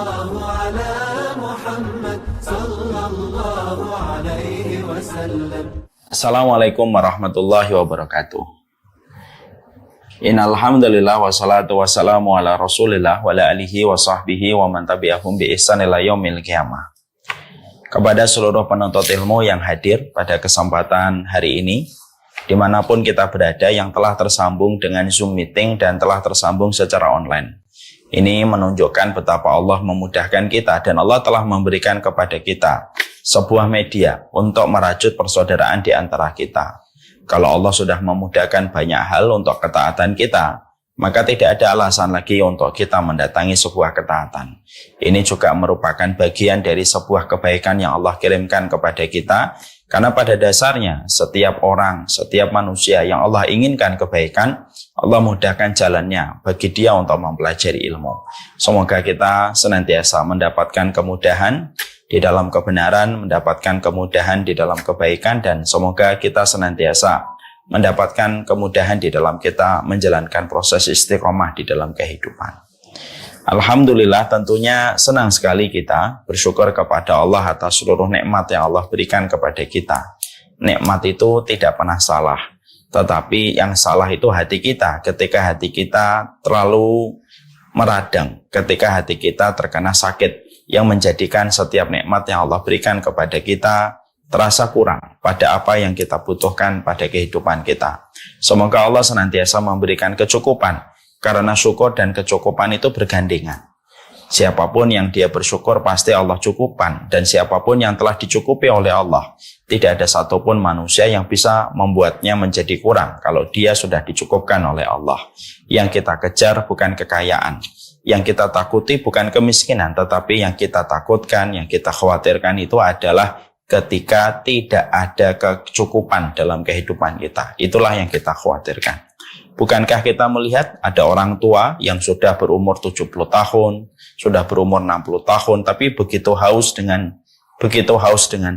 الله على محمد صلى الله عليه وسلم. Assalamualaikum warahmatullahi wabarakatuh. Innal hamdalillah wassalatu wassalamu ala Rasulillah wa ala alihi wa sahbihi wa man tabi'ahum bi ihsan ila yaumil qiyamah. Kepada seluruh penuntut ilmu yang hadir pada kesempatan hari ini, dimanapun kita berada yang telah tersambung dengan Zoom meeting dan telah tersambung secara online. Ini menunjukkan betapa Allah memudahkan kita dan Allah telah memberikan kepada kita sebuah media untuk merajut persaudaraan di antara kita. Kalau Allah sudah memudahkan banyak hal untuk ketaatan kita, maka tidak ada alasan lagi untuk kita mendatangi sebuah ketaatan. Ini juga merupakan bagian dari sebuah kebaikan yang Allah kirimkan kepada kita. Karena pada dasarnya setiap orang, setiap manusia yang Allah inginkan kebaikan, Allah mudahkan jalannya bagi dia untuk mempelajari ilmu. Semoga kita senantiasa mendapatkan kemudahan di dalam kebenaran, mendapatkan kemudahan di dalam kebaikan, dan semoga kita senantiasa mendapatkan kemudahan di dalam kita menjalankan proses istiqomah di dalam kehidupan. Alhamdulillah, tentunya senang sekali kita bersyukur kepada Allah atas seluruh nikmat yang Allah berikan kepada kita. Nikmat itu tidak pernah salah, tetapi yang salah itu hati kita ketika hati kita terlalu meradang, ketika hati kita terkena sakit yang menjadikan setiap nikmat yang Allah berikan kepada kita terasa kurang pada apa yang kita butuhkan pada kehidupan kita. Semoga Allah senantiasa memberikan kecukupan, karena syukur dan kecukupan itu bergandengan. Siapapun yang dia bersyukur pasti Allah cukupkan, dan siapapun yang telah dicukupi oleh Allah, tidak ada satupun manusia yang bisa membuatnya menjadi kurang kalau dia sudah dicukupkan oleh Allah. Yang kita kejar bukan kekayaan, yang kita takuti bukan kemiskinan, tetapi yang kita takutkan, yang kita khawatirkan itu adalah ketika tidak ada kecukupan dalam kehidupan kita. Itulah yang kita khawatirkan. Bukankah kita melihat ada orang tua yang sudah berumur 70 tahun, sudah berumur 60 tahun, tapi begitu haus dengan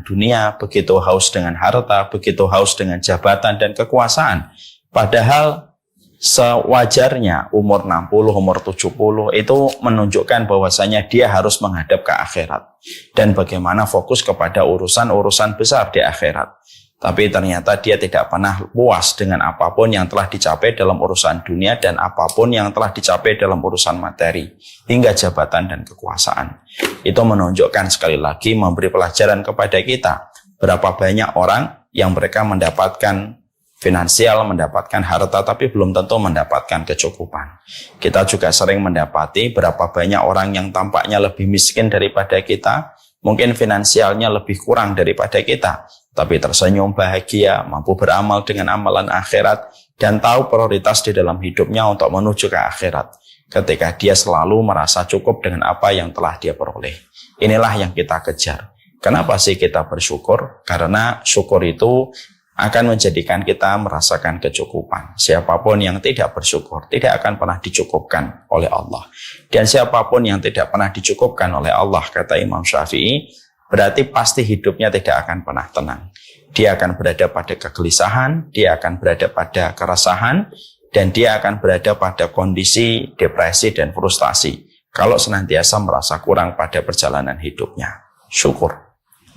dunia, begitu haus dengan harta, begitu haus dengan jabatan dan kekuasaan. Padahal sewajarnya umur 60, umur 70 itu menunjukkan bahwasanya dia harus menghadap ke akhirat. Dan bagaimana fokus kepada urusan-urusan besar di akhirat. Tapi ternyata dia tidak pernah puas dengan apapun yang telah dicapai dalam urusan dunia dan apapun yang telah dicapai dalam urusan materi, hingga jabatan dan kekuasaan. Itu menunjukkan sekali lagi, memberi pelajaran kepada kita, berapa banyak orang yang mereka mendapatkan finansial, mendapatkan harta, tapi belum tentu mendapatkan kecukupan. Kita juga sering mendapati berapa banyak orang yang tampaknya lebih miskin daripada kita, mungkin finansialnya lebih kurang daripada kita, tapi tersenyum bahagia, mampu beramal dengan amalan akhirat, dan tahu prioritas di dalam hidupnya untuk menuju ke akhirat, ketika dia selalu merasa cukup dengan apa yang telah dia peroleh. Inilah yang kita kejar. Kenapa sih kita bersyukur? Karena syukur itu akan menjadikan kita merasakan kecukupan. Siapapun yang tidak bersyukur tidak akan pernah dicukupkan oleh Allah. Dan siapapun yang tidak pernah dicukupkan oleh Allah, kata Imam Syafi'i, berarti pasti hidupnya tidak akan pernah tenang. Dia akan berada pada kegelisahan, dia akan berada pada keresahan, dan dia akan berada pada kondisi depresi dan frustasi kalau senantiasa merasa kurang pada perjalanan hidupnya. Syukur,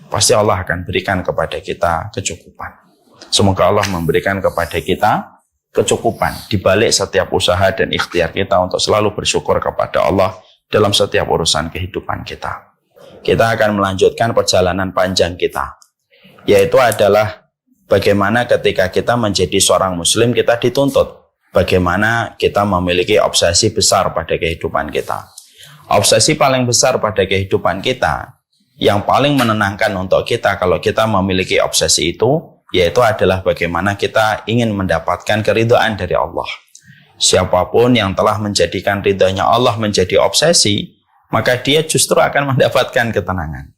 pasti Allah akan berikan kepada kita kecukupan. Semoga Allah memberikan kepada kita kecukupan di balik setiap usaha dan ikhtiar kita untuk selalu bersyukur kepada Allah dalam setiap urusan kehidupan kita. Kita akan melanjutkan perjalanan panjang kita, yaitu adalah bagaimana ketika kita menjadi seorang muslim kita dituntut, bagaimana kita memiliki obsesi besar pada kehidupan kita. Obsesi paling besar pada kehidupan kita, yang paling menenangkan untuk kita kalau kita memiliki obsesi itu, yaitu adalah bagaimana kita ingin mendapatkan keridhaan dari Allah. Siapapun yang telah menjadikan ridhanya Allah menjadi obsesi, maka dia justru akan mendapatkan ketenangan.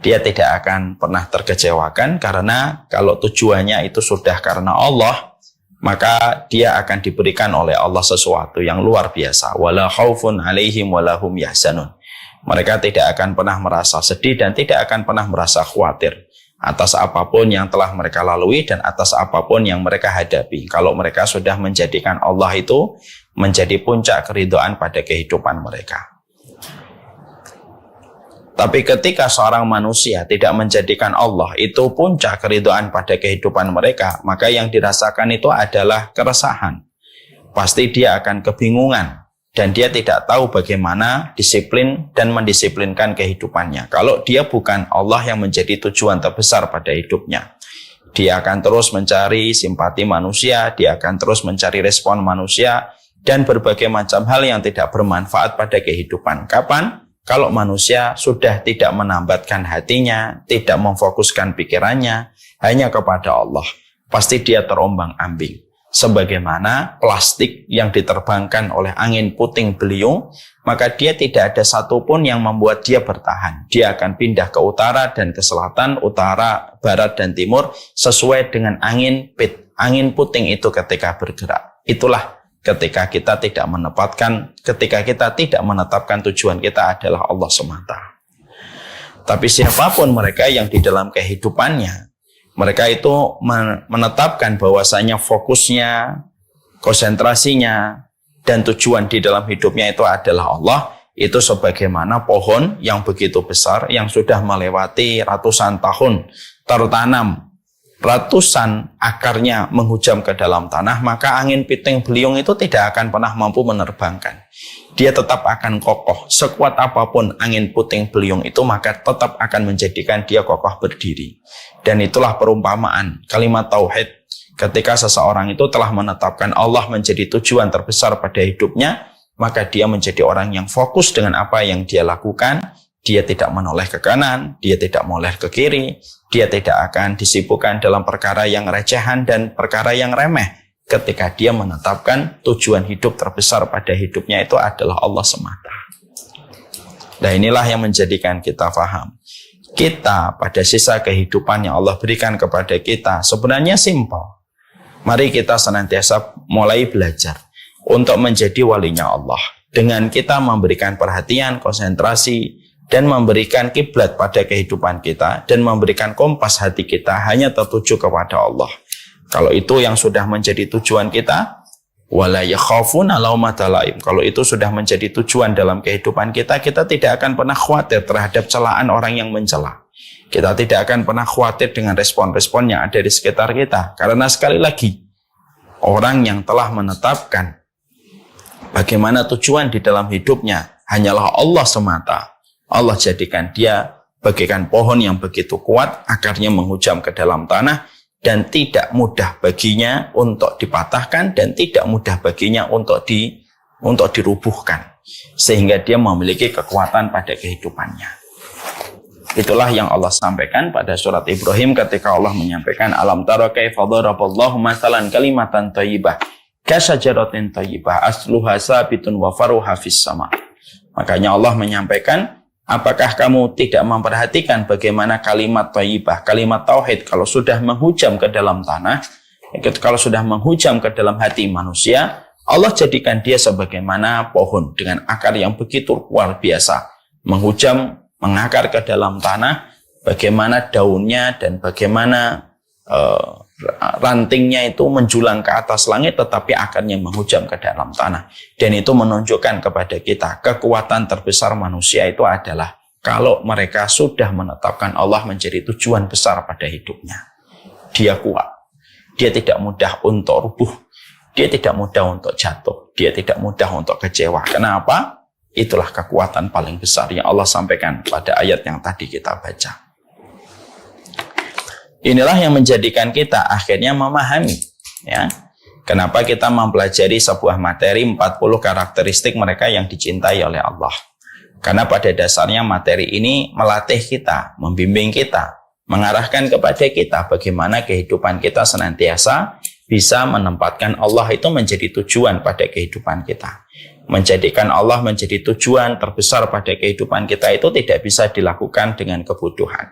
Dia tidak akan pernah terkecewakan, karena kalau tujuannya itu sudah karena Allah, maka dia akan diberikan oleh Allah sesuatu yang luar biasa. Wala khaufun alaihim walahum yahzanun. Mereka tidak akan pernah merasa sedih dan tidak akan pernah merasa khawatir atas apapun yang telah mereka lalui dan atas apapun yang mereka hadapi. Kalau mereka sudah menjadikan Allah itu menjadi puncak keridhaan pada kehidupan mereka. Tapi ketika seorang manusia tidak menjadikan Allah itu puncak keridhaan pada kehidupan mereka, maka yang dirasakan itu adalah keresahan. Pasti dia akan kebingungan dan dia tidak tahu bagaimana disiplin dan mendisiplinkan kehidupannya. Kalau dia bukan Allah yang menjadi tujuan terbesar pada hidupnya, dia akan terus mencari simpati manusia, dia akan terus mencari respon manusia, dan berbagai macam hal yang tidak bermanfaat pada kehidupan. Kapan? Kalau manusia sudah tidak menambatkan hatinya, tidak memfokuskan pikirannya hanya kepada Allah, pasti dia terombang-ambing. Sebagaimana plastik yang diterbangkan oleh angin puting beliung, maka dia tidak ada satupun yang membuat dia bertahan. Dia akan pindah ke utara dan ke selatan, utara, barat, dan timur sesuai dengan angin puting itu ketika bergerak. Itulah ketika kita tidak menetapkan tujuan kita adalah Allah semata. Tapi siapapun mereka yang di dalam kehidupannya, mereka itu menetapkan bahwasanya fokusnya, konsentrasinya, dan tujuan di dalam hidupnya itu adalah Allah, itu sebagaimana pohon yang begitu besar, yang sudah melewati ratusan tahun tertanam, ratusan akarnya menghujam ke dalam tanah, maka angin puting beliung itu tidak akan pernah mampu menerbangkan. Dia tetap akan kokoh. Sekuat apapun angin puting beliung itu, maka tetap akan menjadikan dia kokoh berdiri. Dan itulah perumpamaan kalimat tauhid. Ketika seseorang itu telah menetapkan Allah menjadi tujuan terbesar pada hidupnya, maka dia menjadi orang yang fokus dengan apa yang dia lakukan. Dia tidak menoleh ke kanan, dia tidak menoleh ke kiri, dia tidak akan disibukkan dalam perkara yang recehan dan perkara yang remeh. Ketika dia menetapkan tujuan hidup terbesar pada hidupnya itu adalah Allah semata. Nah, inilah yang menjadikan kita faham. Kita pada sisa kehidupan yang Allah berikan kepada kita sebenarnya simpel. Mari kita senantiasa mulai belajar untuk menjadi walinya Allah. Dengan kita memberikan perhatian, konsentrasi, dan memberikan kiblat pada kehidupan kita, dan memberikan kompas hati kita hanya tertuju kepada Allah. Kalau itu yang sudah menjadi tujuan kita, wala yakhafuna laumata laim. Kalau itu sudah menjadi tujuan dalam kehidupan kita, kita tidak akan pernah khawatir terhadap celaan orang yang mencela. Kita tidak akan pernah khawatir dengan respon-respon yang ada di sekitar kita. Karena sekali lagi, orang yang telah menetapkan bagaimana tujuan di dalam hidupnya hanyalah Allah semata. Allah jadikan dia bagaikan pohon yang begitu kuat, akarnya menghujam ke dalam tanah, dan tidak mudah baginya untuk dipatahkan, dan tidak mudah baginya untuk dirubuhkan, sehingga dia memiliki kekuatan pada kehidupannya. Itulah yang Allah sampaikan pada surat Ibrahim ketika Allah menyampaikan alam tara kaifa daraballahu masalan kalimatan thayyibah kasajaratin thayyibah asluha sabitun wa faruha fis sama. Makanya Allah menyampaikan, apakah kamu tidak memperhatikan bagaimana kalimat thayyibah, kalimat tauhid kalau sudah menghujam ke dalam tanah, kalau sudah menghujam ke dalam hati manusia, Allah jadikan dia sebagaimana pohon dengan akar yang begitu luar biasa, menghujam, mengakar ke dalam tanah, bagaimana daunnya dan bagaimana rantingnya itu menjulang ke atas langit, tetapi akarnya menghujam ke dalam tanah. Dan itu menunjukkan kepada kita kekuatan terbesar manusia itu adalah kalau mereka sudah menetapkan Allah menjadi tujuan besar pada hidupnya. Dia kuat, dia tidak mudah untuk rubuh, dia tidak mudah untuk jatuh, dia tidak mudah untuk kecewa. Kenapa? Itulah kekuatan paling besar yang Allah sampaikan pada ayat yang tadi kita baca. Inilah yang menjadikan kita akhirnya memahami, ya, kenapa kita mempelajari sebuah materi 40 karakteristik mereka yang dicintai oleh Allah. Karena pada dasarnya materi ini melatih kita, membimbing kita, mengarahkan kepada kita bagaimana kehidupan kita senantiasa bisa menempatkan Allah itu menjadi tujuan pada kehidupan kita. Menjadikan Allah menjadi tujuan terbesar pada kehidupan kita itu tidak bisa dilakukan dengan kebutuhan.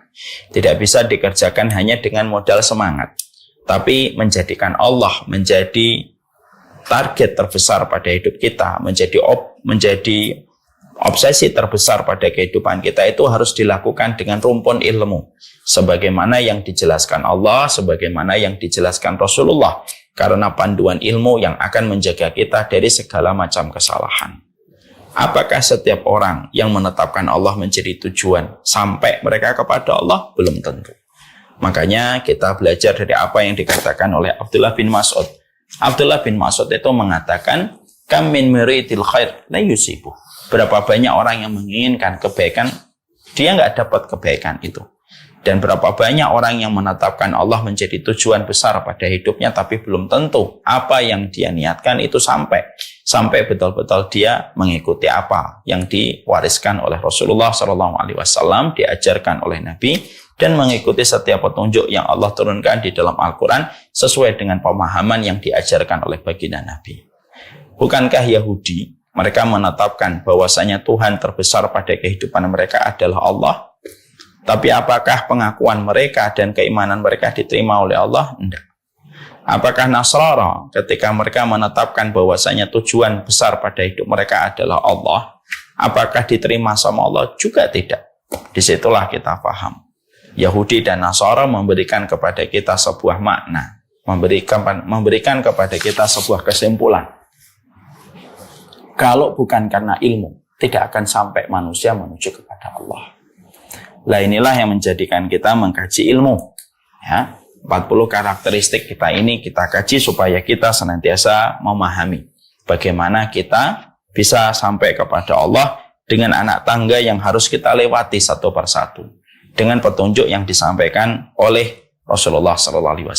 Tidak bisa dikerjakan hanya dengan modal semangat. Tapi menjadikan Allah menjadi target terbesar pada hidup kita, menjadi obsesi terbesar pada kehidupan kita itu harus dilakukan dengan rumpun ilmu. Sebagaimana yang dijelaskan Allah, sebagaimana yang dijelaskan Rasulullah. Karena panduan ilmu yang akan menjaga kita dari segala macam kesalahan. Apakah setiap orang yang menetapkan Allah menjadi tujuan sampai mereka kepada Allah? Belum tentu. Makanya kita belajar dari apa yang dikatakan oleh Abdullah bin Mas'ud. Abdullah bin Mas'ud itu mengatakan, kam min muritil khair la yusibuh. Berapa banyak orang yang menginginkan kebaikan, dia nggak dapat kebaikan itu. Dan berapa banyak orang yang menetapkan Allah menjadi tujuan besar pada hidupnya, tapi belum tentu apa yang dia niatkan itu sampai betul-betul dia mengikuti apa yang diwariskan oleh Rasulullah SAW, diajarkan oleh Nabi, dan mengikuti setiap petunjuk yang Allah turunkan di dalam Al-Quran sesuai dengan pemahaman yang diajarkan oleh baginda Nabi. Bukankah Yahudi, mereka menetapkan bahwasanya Tuhan terbesar pada kehidupan mereka adalah Allah? Tapi apakah pengakuan mereka dan keimanan mereka diterima oleh Allah? Tidak. Apakah Nasrara ketika mereka menetapkan bahwasanya tujuan besar pada hidup mereka adalah Allah, apakah diterima sama Allah? Juga tidak. Disitulah kita paham. Yahudi dan Nasrara memberikan kepada kita sebuah makna, memberikan kepada kita sebuah kesimpulan. Kalau bukan karena ilmu, tidak akan sampai manusia menuju kepada Allah. Lah inilah yang menjadikan kita mengkaji ilmu. Ya, 40 karakteristik kita ini kita kaji supaya kita senantiasa memahami bagaimana kita bisa sampai kepada Allah dengan anak tangga yang harus kita lewati satu persatu dengan petunjuk yang disampaikan oleh Rasulullah SAW.